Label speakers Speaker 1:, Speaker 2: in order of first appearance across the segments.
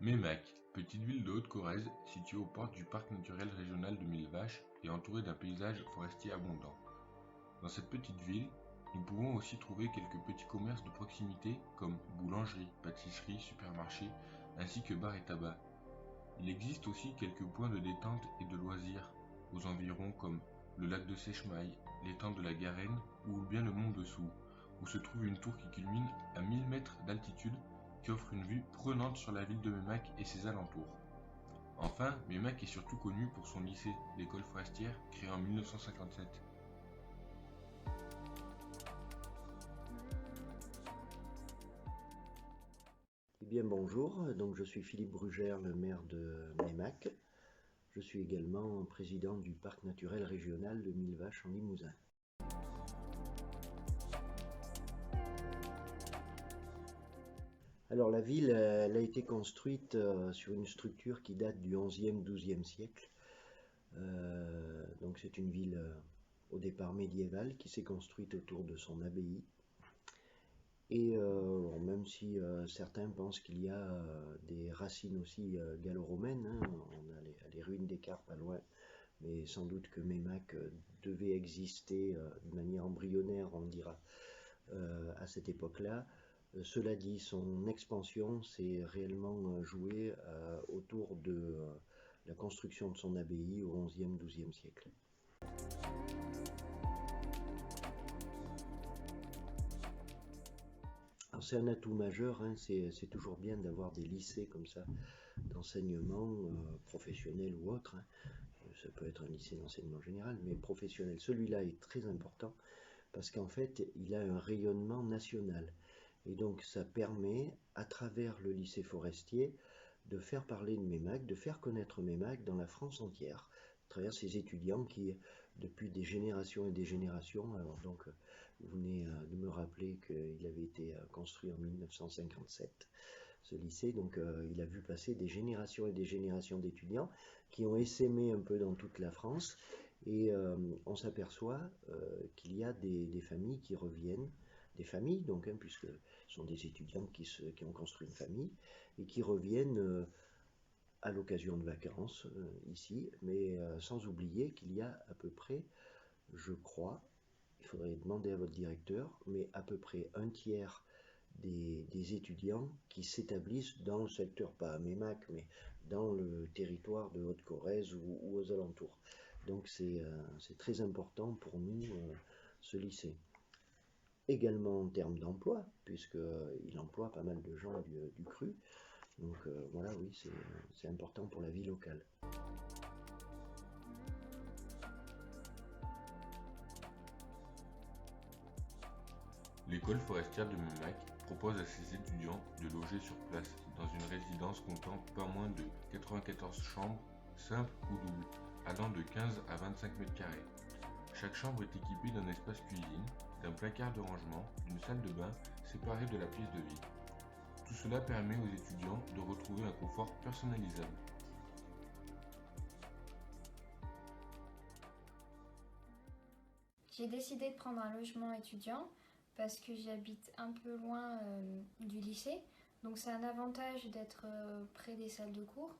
Speaker 1: Meymac, petite ville de Haute-Corrèze située aux portes du parc naturel régional de Mille Vaches et entourée d'un paysage forestier abondant. Dans cette petite ville, nous pouvons aussi trouver quelques petits commerces de proximité comme boulangerie, pâtisserie, supermarché, ainsi que bars et tabac. Il existe aussi quelques points de détente et de loisirs aux environs comme le lac de Seichemaille, l'étang de la Garenne ou bien le mont Dessous, où se trouve une tour qui culmine à 1000 mètres d'altitude qui offre une vue prenante sur la ville de Meymac et ses alentours. Enfin, Meymac est surtout connu pour son lycée, l'école forestière, créée en 1957.
Speaker 2: Eh bien bonjour, donc je suis Philippe Brugère, le maire de Meymac. Je suis également président du parc naturel régional de Mille Vaches en Limousin. Alors la ville, elle a été construite sur une structure qui date du XIe-XIIe siècle. Donc c'est une ville au départ médiévale qui s'est construite autour de son abbaye. Et même si certains pensent qu'il y a des racines aussi gallo-romaines, hein, on a les ruines d'Écart pas loin, mais sans doute que Meymac devait exister de manière embryonnaire, on dira, à cette époque-là. Cela dit, son expansion s'est réellement jouée autour de la construction de son abbaye au XIe-XIIe siècle. C'est un atout majeur, hein, c'est toujours bien d'avoir des lycées comme ça d'enseignement professionnel ou autre. Hein. Ça peut être un lycée d'enseignement général, mais professionnel. Celui-là est très important parce qu'en fait, il a un rayonnement national. Et donc, ça permet, à travers le lycée forestier, de faire parler de Meymac, de faire connaître Meymac dans la France entière, à travers ces étudiants qui, depuis des générations et des générations, alors donc, vous venez de me rappeler qu'il avait été construit en 1957, ce lycée, donc il a vu passer des générations et des générations d'étudiants qui ont essaimé un peu dans toute la France, et on s'aperçoit qu'il y a des familles qui reviennent, des familles donc, hein, puisque ce sont des étudiants qui ont construit une famille, et qui reviennent à l'occasion de vacances ici, mais sans oublier qu'il y a à peu près, je crois, il faudrait demander à votre directeur, mais à peu près un tiers des étudiants qui s'établissent dans le secteur, pas à Meymac, mais dans le territoire de Haute-Corrèze ou aux alentours. Donc c'est très important pour nous, ce lycée. Également en termes d'emploi, puisqu'il emploie pas mal de gens du cru. Donc voilà, oui, c'est important pour la vie locale.
Speaker 1: L'école forestière de Meymac propose à ses étudiants de loger sur place dans une résidence comptant pas moins de 94 chambres, simples ou doubles, allant de 15 à 25 mètres carrés. Chaque chambre est équipée d'un espace cuisine, d'un placard de rangement, d'une salle de bain séparée de la pièce de vie. Tout cela permet aux étudiants de retrouver un confort personnalisable.
Speaker 3: J'ai décidé de prendre un logement étudiant parce que j'habite un peu loin du lycée. Donc c'est un avantage d'être près des salles de cours.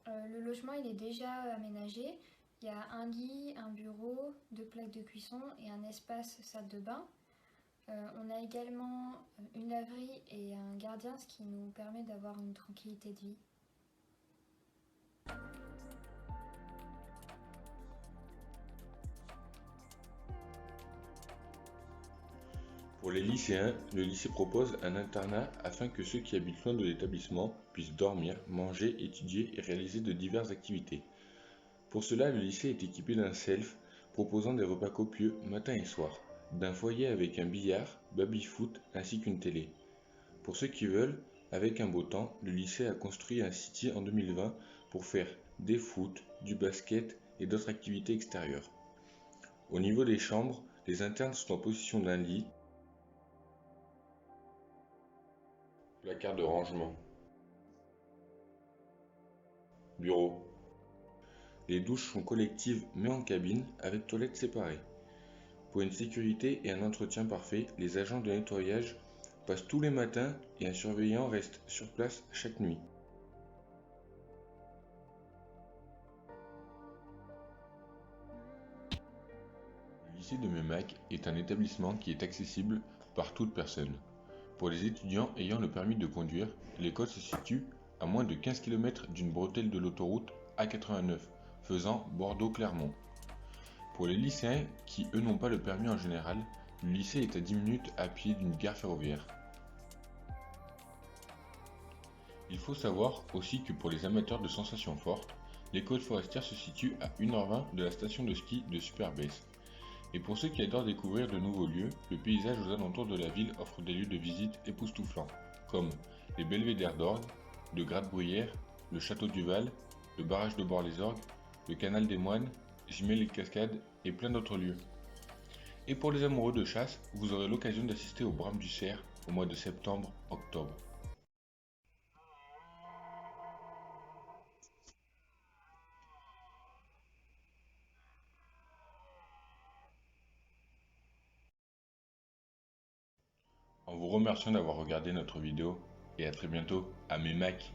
Speaker 3: Le logement il est déjà aménagé. Il y a un lit, un bureau, 2 plaques de cuisson et un espace salle de bain. On a également une laverie et un gardien, ce qui nous permet d'avoir une tranquillité de vie.
Speaker 1: Pour les lycéens, le lycée propose un internat afin que ceux qui habitent loin de l'établissement puissent dormir, manger, étudier et réaliser de diverses activités. Pour cela, le lycée est équipé d'un self proposant des repas copieux matin et soir, d'un foyer avec un billard, baby-foot ainsi qu'une télé. Pour ceux qui veulent, avec un beau temps, le lycée a construit un city en 2020 pour faire des foot, du basket et d'autres activités extérieures. Au niveau des chambres, les internes sont en possession d'un lit, placard de rangement, bureau. Les douches sont collectives mais en cabine avec toilettes séparées. Pour une sécurité et un entretien parfait, les agents de nettoyage passe tous les matins et un surveillant reste sur place chaque nuit. Le lycée de Meymac est un établissement qui est accessible par toute personne. Pour les étudiants ayant le permis de conduire, l'école se situe à moins de 15 km d'une bretelle de l'autoroute A89, faisant Bordeaux-Clermont. Pour les lycéens qui eux n'ont pas le permis en général, le lycée est à 10 minutes à pied d'une gare ferroviaire. Il faut savoir aussi que pour les amateurs de sensations fortes, l'école forestière se situe à 1h20 de la station de ski de Super-Besse. Et pour ceux qui adorent découvrir de nouveaux lieux, le paysage aux alentours de la ville offre des lieux de visite époustouflants, comme les belvédères d'Orgue, de Gratte-Bruyère, le château du Val, le barrage de Bord-les-Orgues, le canal des Moines, Gimel-les-Cascades et plein d'autres lieux. Et pour les amoureux de chasse, vous aurez l'occasion d'assister au brame du cerf au mois de septembre-octobre. En vous remerciant d'avoir regardé notre vidéo et à très bientôt à Meymac.